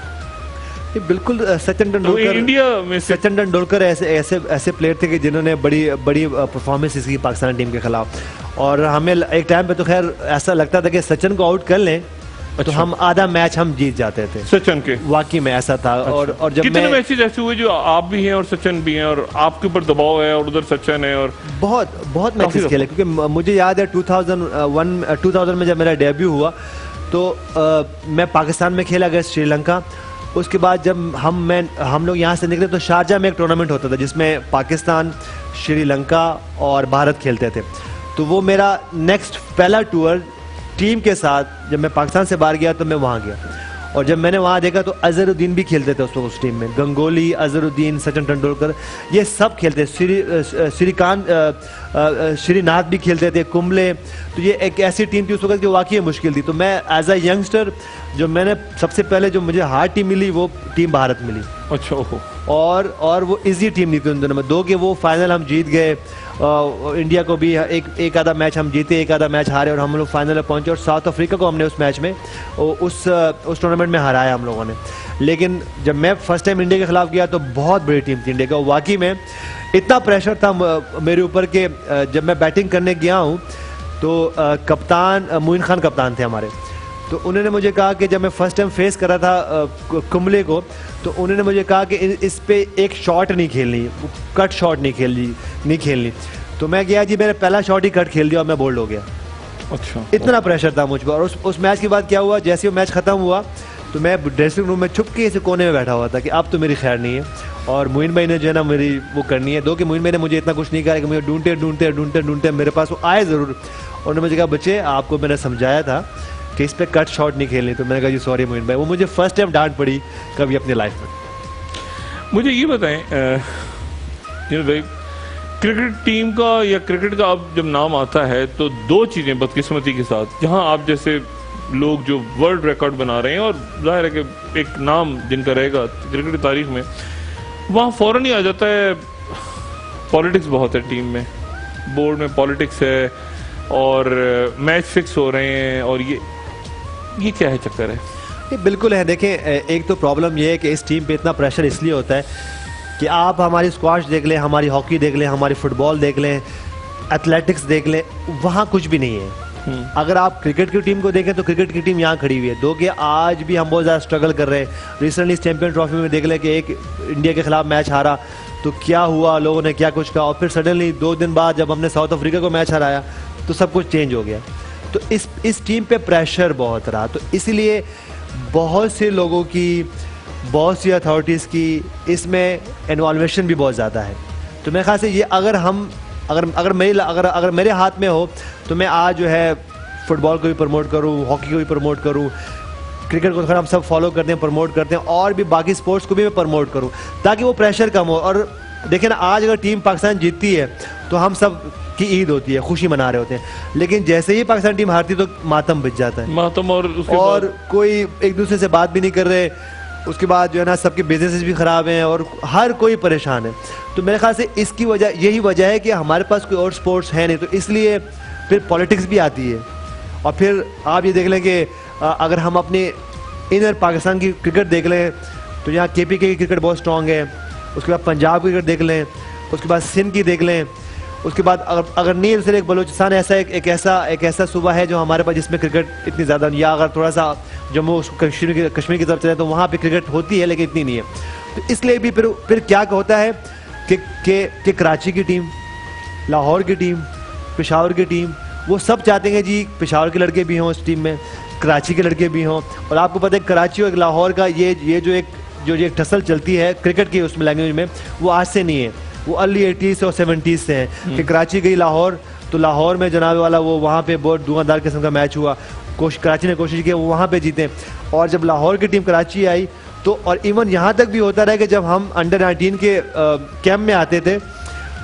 बिल्कुल, सचिन तेंदुलकर, इंडिया में सचिन तेंदुलकर ऐसे प्लेयर थे कि जिन्होंने बड़ी परफॉर्मेंस की पाकिस्तान टीम के खिलाफ, और हमें एक टाइम पे तो खैर ऐसा लगता था कि सचिन को आउट कर लें तो हम आधा मैच हम जीत जाते थे सचिन के। वाकई में ऐसा था। और जब कितने मैं मैचेस ऐसे हुए जो आप भी हैं और सचिन भी हैं और आपके ऊपर दबाव है और उधर सचिन है और बहुत मैचेस खेले, क्योंकि मुझे याद है 2000 में जब मेरा डेब्यू हुआ तो मैं पाकिस्तान में खेला गया श्रीलंका। उसके बाद जब हम लोग यहाँ से निकले तो शारजा में एक टूर्नामेंट होता था जिसमें पाकिस्तान, श्रीलंका और भारत खेलते थे। तो वो मेरा नेक्स्ट पहला टूर टीम के साथ जब मैं पाकिस्तान से बाहर गया तो मैं वहाँ गया। और जब मैंने वहाँ देखा तो अजहरुद्दीन भी खेलते थे उस टीम में, गंगोली, अजहरुद्दीन, सचिन तेंदुलकर, ये सब खेलते, श्रीनाथ भी खेलते थे, कुंबले। तो ये एक ऐसी टीम थी उस वक्त जो वाकई मुश्किल थी। तो मैं एज अ यंगस्टर जो मैंने सबसे पहले जो मुझे हार्ड टीम मिली वो टीम भारत मिली। अच्छा। और वो इजी टीम नहीं थी उन दोनों में, दो के वो फाइनल हम जीत गए। इंडिया को भी एक आधा मैच हम जीते, एक आधा मैच हारे और हम लोग फाइनल में पहुंचे। और साउथ अफ्रीका को हमने उस मैच में उस टूर्नामेंट में हराया हम लोगों ने। लेकिन जब मैं फर्स्ट टाइम इंडिया के खिलाफ गया तो बहुत बड़ी टीम थी इंडिया का। वाकई में इतना प्रेशर था मेरे ऊपर के जब मैं बैटिंग करने गया हूँ तो कप्तान मोइन खान कप्तान थे हमारे। तो उन्होंने मुझे कहा कि जब मैं फर्स्ट टाइम फेस कर रहा था कुंबले को तो उन्होंने मुझे कहा कि इस पे एक शॉट नहीं खेलनी, कट शॉट नहीं खेलनी। तो मैं गया जी, मैंने पहला शॉट ही कट खेल दिया और मैं बोल्ड हो गया। अच्छा। इतना प्रेशर था मुझ पर। और उस मैच के बाद क्या हुआ, जैसे वो मैच खत्म हुआ तो मैं ड्रेसिंग रूम में छुपके ऐसे कोने में बैठा हुआ था कि अब तो मेरी खैर नहीं है और मोइन भाई ने जो है ना मेरी वो करनी है। दो कि मोइन भाई ने मुझे इतना कुछ नहीं कहा कि मुझे ढूंढते मेरे पास वो आए ज़रूर। उन्होंने मुझे कहा बच्चे आपको मैंने समझाया था कि इस पर कट शॉट नहीं खेलनी। तो मैंने कहा जी सॉरी मोइन भाई। वो मुझे फर्स्ट टाइम डांट पड़ी कभी अपनी लाइफ में। मुझे ये बताएं भाई, क्रिकेट टीम का या क्रिकेट का अब जब नाम आता है तो दो चीज़ें बदकिस्मती के साथ, जहां आप जैसे लोग जो वर्ल्ड रिकॉर्ड बना रहे हैं और जाहिर है कि एक नाम जिनका रहेगा क्रिकेट की तारीख में, वहाँ फ़ौरन ही आ जाता है पॉलिटिक्स बहुत है टीम में, बोर्ड में पॉलिटिक्स है और मैच फिक्स हो रहे हैं और ये क्या है चक्कर है? ये बिल्कुल है। देखें, एक तो प्रॉब्लम ये है कि इस टीम पे इतना प्रेशर इसलिए होता है कि आप हमारी स्क्वाश देख लें, हमारी हॉकी देख लें, हमारी फुटबॉल देख लें, एथलेटिक्स देख लें, वहाँ कुछ भी नहीं है। अगर आप क्रिकेट की टीम को देखें तो क्रिकेट की टीम यहाँ खड़ी हुई है। दो कि आज भी हम बहुत ज़्यादा स्ट्रगल कर रहे हैं। रिसेंटली चैंपियन ट्रॉफी में देख लें कि एक इंडिया के खिलाफ मैच हारा तो क्या हुआ, लोगों ने क्या कुछ कहा, और फिर सडनली 2 दिन बाद जब हमने साउथ अफ्रीका को मैच हराया तो सब कुछ चेंज हो गया। तो इस टीम पे प्रेशर बहुत रहा। तो इसलिए बहुत से लोगों की, बहुत सी अथॉरिटीज़ की इसमें इन्वॉल्वेशन भी बहुत ज़्यादा है। तो मेरे ख्याल से ये अगर मेरे हाथ में हो तो मैं आज जो है फुटबॉल को भी प्रमोट करूँ, हॉकी को भी प्रमोट करूँ, क्रिकेट को थोड़ा हम सब फॉलो करते हैं, प्रमोट करते हैं, और भी बाकी स्पोर्ट्स को भी मैं प्रमोट करूँ ताकि वो प्रेशर कम हो। और देखिए ना, आज अगर टीम पाकिस्तान जीतती है तो हम सब की ईद होती है, खुशी मना रहे होते हैं। लेकिन जैसे ही पाकिस्तान टीम हारती तो मातम बिछ जाता है, मातम। और कोई एक दूसरे से बात भी नहीं कर रहे। उसके बाद जो है ना सबके बिजनेसेस भी ख़राब हैं और हर कोई परेशान है। तो मेरे ख्याल से इसकी वजह यही वजह है कि हमारे पास कोई और स्पोर्ट्स है नहीं, तो इसलिए फिर पॉलिटिक्स भी आती है। और फिर आप ये देख लें कि अगर हम अपने इधर पाकिस्तान की क्रिकेट देख लें तो यहाँ KPK की क्रिकेट बहुत स्ट्रॉन्ग है। उसके बाद पंजाब की क्रिकेट देख लें, उसके बाद सिंध की देख लें, उसके बाद अगर नहीं है तो एक बलूचिस्तान एक ऐसा सूबा है जो हमारे पास जिसमें क्रिकेट इतनी ज़्यादा, या अगर थोड़ा सा जम्मू कश्मीर की तरफ चले तो वहाँ पे क्रिकेट होती है लेकिन इतनी नहीं है। तो इसलिए भी फिर क्या होता है कि कराची की टीम, लाहौर की टीम, पेशावर की टीम, वो सब चाहते हैं जी पेशावर के लड़के भी हों इस टीम में, कराची के लड़के भी हों। और आपको पता है कराची और लाहौर का ये जो एक टसल चलती है क्रिकेट की उसमें लैंग्वेज में, वो आज से नहीं है, वो अर्ली 80s और 70s से है। कि कराची गई लाहौर तो लाहौर में जनाब वाला वो वहाँ पे बहुत धुआंधार किस्म का मैच हुआ, कराची ने कोशिश की वो वहाँ पे जीते। और जब लाहौर की टीम कराची आई तो, और इवन यहाँ तक भी होता रहा कि जब हम अंडर 19 के कैंप में आते थे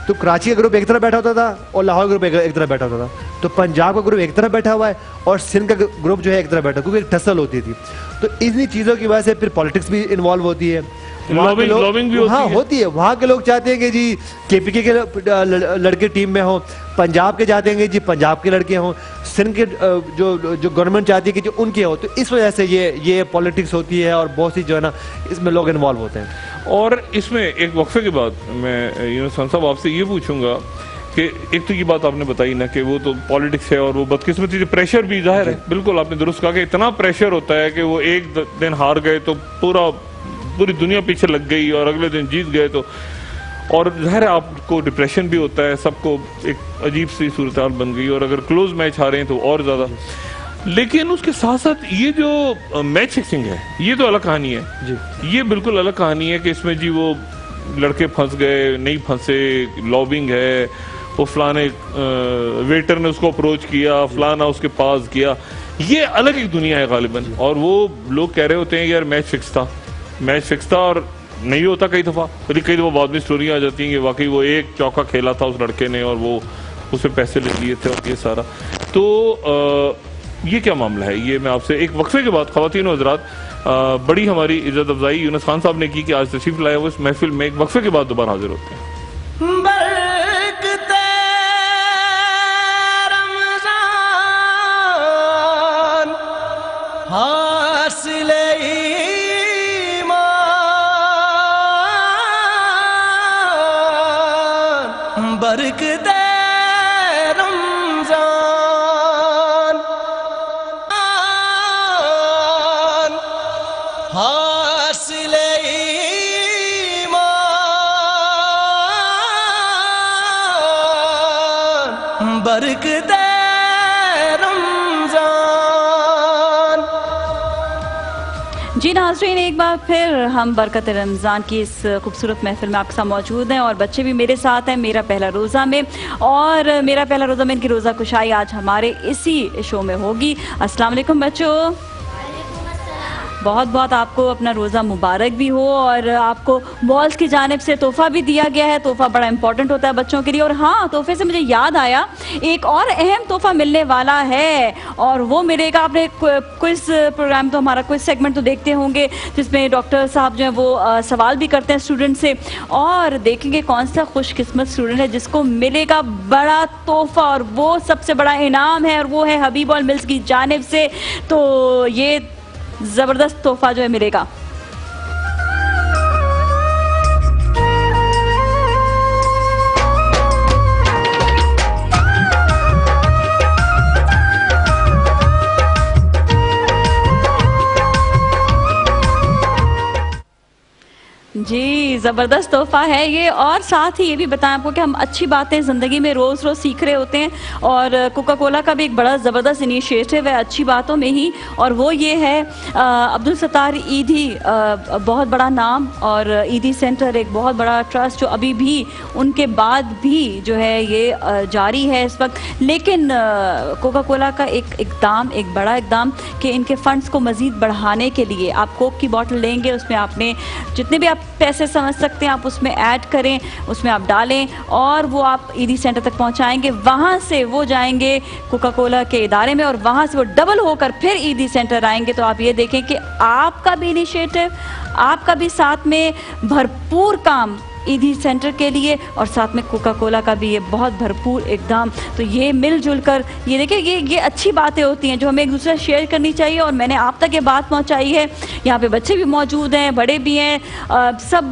तो कराची का ग्रुप एक तरफ बैठा होता था और लाहौर ग्रुप एक तरफ बैठा होता था। तो पंजाब का ग्रुप एक तरफ बैठा हुआ है और सिंध का ग्रुप जो है एक तरफ बैठा, क्योंकि एक टसल होती थी। तो इन्हीं चीज़ों की वजह से फिर पॉलिटिक्स भी इन्वॉल्व होती है, लॉबिंग भी होती है। वहाँ के लोग चाहते हैं कि जी KPK के लड़के टीम में हो, पंजाब के चाहते हैं कि जी पंजाब के लड़के हों, सिंध के जो गवर्नमेंट चाहती है कि जो उनके हो। तो इस वजह से ये पॉलिटिक्स होती है और बहुत सी जो है ना इसमें लोग इन्वॉल्व होते हैं। और इसमें एक वक्फे के बाद मैं यूनुस खान साहब आपसे ये पूछूंगा कि एक तो ये बात आपने बताई ना कि वो तो पॉलिटिक्स है और वो बदकिस्मती से प्रेशर भी जाहिर है, बिल्कुल आपने दुरुस्त कहा कि इतना प्रेशर होता है कि वो एक दिन हार गए तो पूरी दुनिया पीछे लग गई और अगले दिन जीत गए तो, और जाहिर है आपको डिप्रेशन भी होता है, सबको एक अजीब सी सूरत हाल बन गई, और अगर क्लोज मैच हारे हैं तो और ज़्यादा। लेकिन उसके साथ साथ ये जो मैच फिक्सिंग है ये तो अलग कहानी है जी, ये बिल्कुल अलग कहानी है कि इसमें जी वो लड़के फंस गए, नहीं फंसे, लॉबिंग है, वो फलाने वेटर ने उसको अप्रोच किया, फलाना उसके पास किया, ये अलग एक दुनिया है गालिबन। और वो लोग कह रहे होते हैं यार मैच फिक्स था और नहीं होता कई दफ़ा, कई दफ़ा बाद में स्टोरियाँ आ जाती हैं कि वाकई वो एक चौका खेला था उस लड़के ने और वो उसे पैसे ले लिए थे और ये सारा। तो ये क्या मामला है, ये मैं आपसे एक वक्फे के बाद ख़वातीन और हज़रात, बड़ी हमारी इज्जत अफजाई यूनुस खान साहब ने की कि आज तशरीफ लाए हुए इस महफिल में, एक वक्फे के बाद दोबारा हाजिर होते हैं। बरकत जी नाज़रीन, एक बार फिर हम बरकत रमज़ान की इस खूबसूरत महफिल में आपके साथ मौजूद हैं और बच्चे भी मेरे साथ हैं मेरा पहला रोज़ा में। और मेरा पहला रोज़ा में इनकी रोज़ा कुशाई आज हमारे इसी शो में होगी। अस्सलाम वालेकुम बच्चों, बहुत बहुत आपको अपना रोज़ा मुबारक भी हो। और आपको बॉल्स की जानिब से तोहफ़ा भी दिया गया है, तोहफ़ा बड़ा इंपॉर्टेंट होता है बच्चों के लिए। और हाँ, तोहफे से मुझे याद आया एक और अहम तोहफ़ा मिलने वाला है और वो मिलेगा, आपने क्विज़ प्रोग्राम तो हमारा क्विज़ सेगमेंट तो देखते होंगे जिसमें डॉक्टर साहब जो है वो सवाल भी करते हैं स्टूडेंट से, और देखेंगे कौन सा खुशकिस्मत स्टूडेंट है जिसको मिलेगा बड़ा तोहफ़ा और वो सबसे बड़ा इनाम है और वो है हबीब ऑयल मिल्स की जानिब से। तो ये जबरदस्त तोहफा जो है मिलेगा। जी ज़बरदस्त तोहफ़ा है ये। और साथ ही ये भी बताएं आपको कि हम अच्छी बातें ज़िंदगी में रोज़ रोज़ सीख रहे होते हैं और कोका कोला का भी एक बड़ा ज़बरदस्त इनिशिएटिव है अच्छी बातों में ही, और वो ये है अब्दुल सत्तार ईदी, बहुत बड़ा नाम, और ईदी सेंटर एक बहुत बड़ा ट्रस्ट जो अभी भी उनके बाद भी जो है ये जारी है इस वक्त। लेकिन कोका कोला का एक इक़दाम, एक बड़ा इक़दाम कि इनके फ़ंड्स को मज़ीद बढ़ाने के लिए आप कोक की बॉटल लेंगे, उसमें आपने जितने भी आप पैसे समझ सकते हैं आप उसमें ऐड करें, उसमें आप डालें और वो आप ईदी सेंटर तक पहुंचाएंगे। वहां से वो जाएंगे कोका कोला के इदारे में और वहां से वो डबल होकर फिर ईदी सेंटर आएंगे। तो आप ये देखें कि आपका भी इनिशिएटिव, आपका भी साथ में भरपूर काम ईदी सेंटर के लिए और साथ में कोका कोला का भी ये बहुत भरपूर इक़दाम। तो ये मिलजुल कर ये देखिए, ये अच्छी बातें होती हैं जो हमें एक दूसरे से शेयर करनी चाहिए। और मैंने आप तक ये बात पहुंचाई है, यहाँ पे बच्चे भी मौजूद हैं, बड़े भी हैं, सब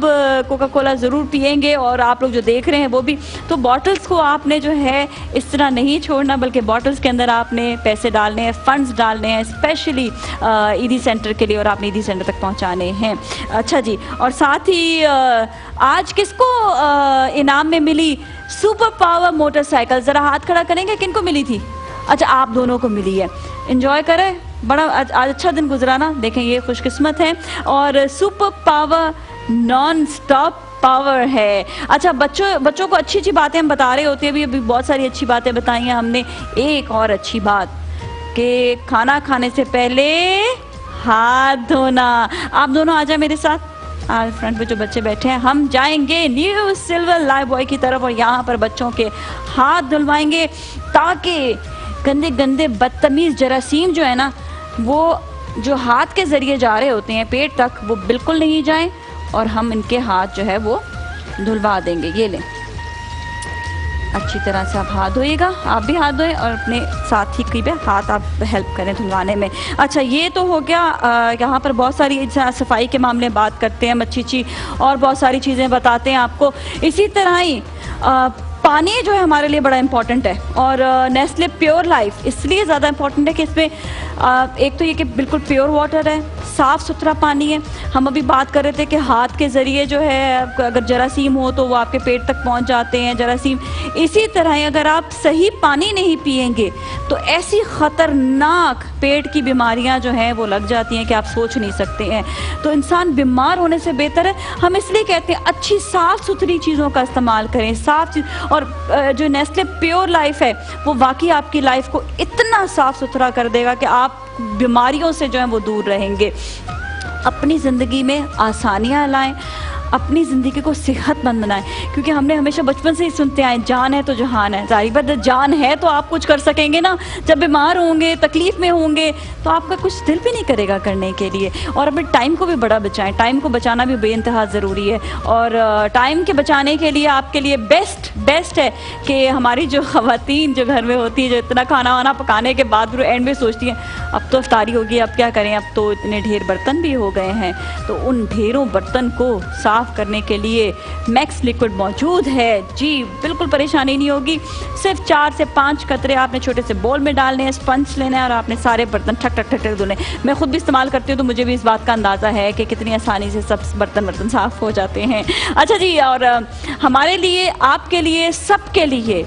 कोका कोला ज़रूर पिएंगे और आप लोग जो देख रहे हैं वो भी। तो बॉटल्स को आपने जो है इस तरह नहीं छोड़ना, बल्कि बॉटल्स के अंदर आपने पैसे डालने हैं, फ़ंड्स डालने हैं स्पेशली ईदी सेंटर के लिए और आपने ईदी सेंटर तक पहुँचाने हैं। अच्छा जी, और साथ ही आज किसको इनाम में मिली सुपर पावर मोटरसाइकिल? जरा हाथ खड़ा करेंगे, किनको मिली थी? अच्छा, आप दोनों को मिली है। एंजॉय करें, बड़ा आज अच्छा दिन गुजरा ना, देखें ये खुशकिस्मत है। और super power non stop power है। अच्छा, बच्चों को अच्छी अच्छी बातें हम बता रहे होते हैं, अभी बहुत सारी अच्छी बातें बताई हैं हमने। एक और अच्छी बात कि खाना खाने से पहले हाथ धोना। आप दोनों आ जाए मेरे साथ, आज फ्रंट पे जो बच्चे बैठे हैं, हम जाएंगे न्यू सिल्वर लाइफ बॉय की तरफ और यहाँ पर बच्चों के हाथ धुलवाएंगे ताकि गंदे गंदे बदतमीज जरासीम जो है ना, वो जो हाथ के जरिए जा रहे होते हैं पेट तक, वो बिल्कुल नहीं जाएं और हम इनके हाथ जो है वो धुलवा देंगे। ये लें, अच्छी तरह से आप हाथ धोइएगा, आप भी हाथ धोएं और अपने साथी की भी हाथ आप हेल्प करें धुलवाने में। अच्छा, ये तो हो गया। यहाँ पर बहुत सारी सफाई के मामले बात करते हैं, अच्छी और बहुत सारी चीज़ें बताते हैं आपको। इसी तरह ही पानी जो है हमारे लिए बड़ा इंपॉर्टेंट है और नेस्ले प्योर लाइफ इसलिए ज़्यादा इंपॉर्टेंट है कि इसमें एक तो ये कि बिल्कुल प्योर वाटर है, साफ़ सुथरा पानी है। हम अभी बात कर रहे थे कि हाथ के ज़रिए जो है अगर जरासीम हो तो वो आपके पेट तक पहुंच जाते हैं जरासीम। इसी तरह अगर आप सही पानी नहीं पिएंगे तो ऐसी ख़तरनाक पेट की बीमारियां जो हैं वो lग जाती हैं कि आप सोच नहीं सकते हैं। तो इंसान बीमार होने से बेहतर है, हम इसलिए कहते हैं अच्छी साफ़ सुथरी चीज़ों का इस्तेमाल करें, साफ़ चीज़। और जो नेस्ले प्योर लाइफ है वो वाकई आपकी लाइफ को इतना साफ़ सुथरा कर देगा कि आप बीमारियों से जो है वो दूर रहेंगे। अपनी ज़िंदगी में आसानियाँ लाएं, अपनी ज़िंदगी को सेहतमंद बनाएं, क्योंकि हमने हमेशा बचपन से ही सुनते आए जान है तो जहान है। जाहिर बात है जान है तो आप कुछ कर सकेंगे ना, जब बीमार होंगे तकलीफ़ में होंगे तो आपका कुछ दिल भी नहीं करेगा करने के लिए। और अपने टाइम को भी बड़ा बचाएं, टाइम को बचाना भी बेइंतहा ज़रूरी है। और टाइम के बचाने के लिए आपके लिए बेस्ट है कि हमारी जो ख़वातीन जो घर में होती है, जो इतना खाना वाना पकाने के बाद फिर एंड में सोचती हैं अब तो इफ्तारी होगी, अब क्या करें, अब तो इतने ढेर बर्तन भी हो गए हैं, तो उन ढेरों बर्तन को साफ करने के लिए मैक्स लिक्विड मौजूद है। जी बिल्कुल परेशानी नहीं होगी। सिर्फ 4 से 5 कतरे आपने छोटे से बोल में डालने हैं, स्पंज लेना है और आपने सारे बर्तन ठक ठक ठक ठक धोने। मैं खुद भी इस्तेमाल करती हूँ तो मुझे भी इस बात का अंदाज़ा है कि कितनी आसानी से सब बर्तन साफ हो जाते हैं। अच्छा जी, और हमारे लिए, आपके लिए, सबके लिए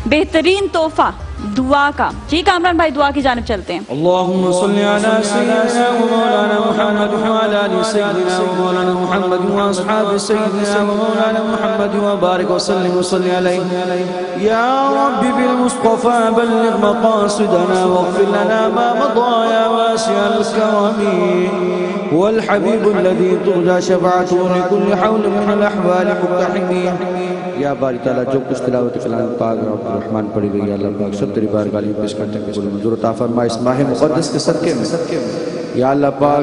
बेहतरीन तोहफा दुआ का। जी कामरान भाई दुआ की जानिब चलते हैं। अल्लाहुम्मा सल्ली अला सय्यिदिना व मौलाना मुहम्मद व अला आलि सय्यिदिना व मौलाना मुहम्मद व अस्हाबि सय्यिदिना व मौलाना मुहम्मद व बारिक व सल्लिम व सल्ली अलैहि या रब्बी बिल मुस्तफा बल्लिग मक़ासिदना वग़फिर लना मा मदा या वासिअल करमी वल हबीब अल्लज़ी तुरजा शफ़ाअतुहु लिकुल्लि हौल मिन अल अहवाल मुक़्तहिमीन। या बारी ताला जो कुछ तिलावत कलाम पाक रहमान पढ़ी गई अल्लाह पाक सब तेरी बारगाह पेश करते हैं, कबूल मंजूर अता फरमा। इस माह मुक़द्दस के सदक़े में या अल्लाह पाक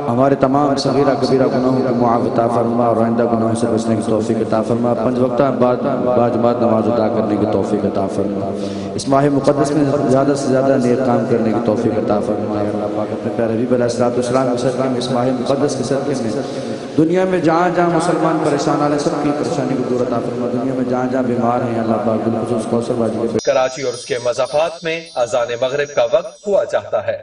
हमारे तमाम सगीरा कबीरा गुनाहों को मुआफ़ अता फरमा और आइंदा गुनाहों से बचने की तौफ़ीक़ अता फरमा। 5 वक्ता बाजमात नमाज अदा करने की तौफ़ीक़ अता फरमा। इस माह मुक़द्दस में ज़्यादा से ज़्यादा नेक काम करने की तौफ़ीक़ अता फरमा। अल्लाह पाक अपने प्यारे हबीब अलैहिस्सलाम के सदक़े में इस माह मुक़द्दस के सदक़े में दुनिया में जहाँ जहाँ मुसलमान परेशान आ रहे सबकी परेशानी को दूर अता फरमा। दुनिया में जहाँ जहाँ बीमार हैं अल्लाह पाक बिलखुसूस कौसर वाजिब। कराची और उसके मज़ाफ़ात में अज़ान मग़रिब का वक्त हुआ चाहता है।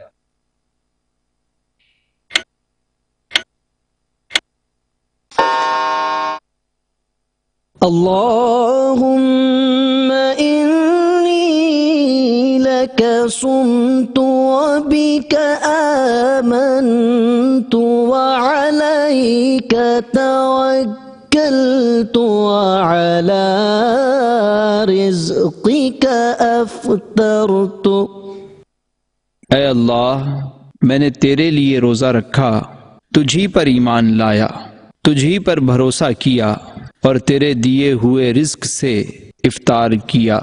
अल्लाहुम्मा इन्नी लक सुमतु व बिका आमन्तु व अलैका तवक्कलतु व अला रिज़्क़िका अफ़्तरतु। ऐ अल्लाह, मैंने तेरे लिए रोज़ा रखा, तुझी पर ईमान लाया, तुझी पर भरोसा किया और तेरे दिए हुए रिज़्क़ से इफ्तार किया।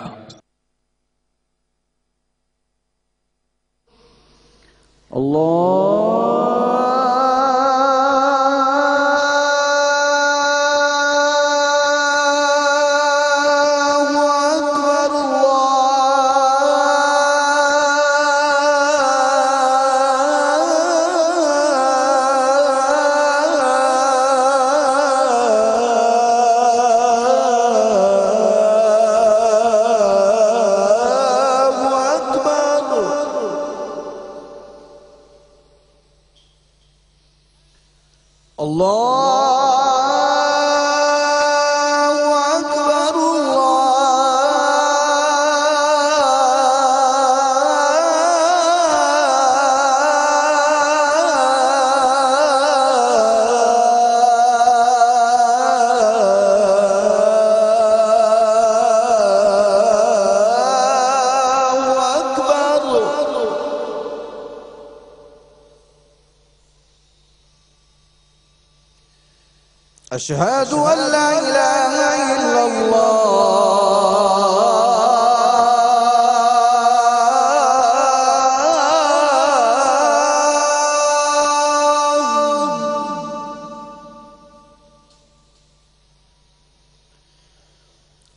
अल्लाह अशहदु अल्ला इलाहा इल्लल्लाह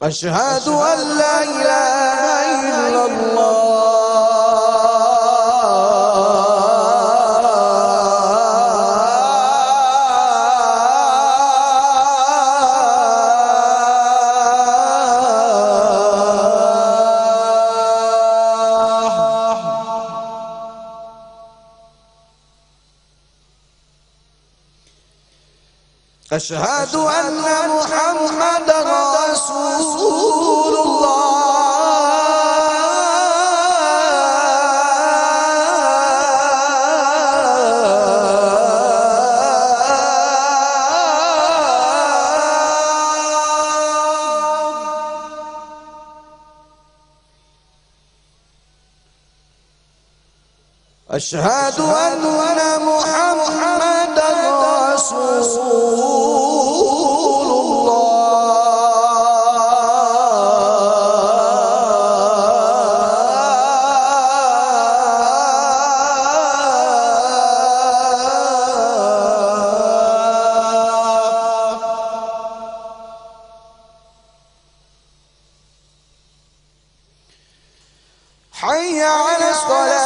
अशहदु अल्ला इलाहा इल्लल्लाह अशहदु अन्ना मुहम्मदन रसूलुल्लाह। अशहदु अन्ना मुहम्मदन रसूलुल्लाह। हय्या अला सलाह।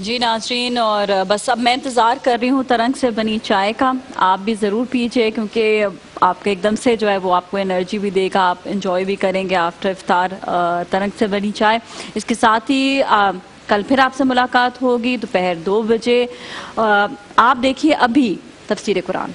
जी नाज़रीन, और बस अब मैं इंतज़ार कर रही हूँ तरंग से बनी चाय का। आप भी ज़रूर पीजिए क्योंकि आपके एकदम से जो है वो आपको एनर्जी भी देगा, आप इंजॉय भी करेंगे आफ्टर इफ्तार तरंग से बनी चाय। इसके साथ ही कल फिर आपसे मुलाकात होगी दोपहर 2 बजे। आप देखिए अभी तफसीर कुरान।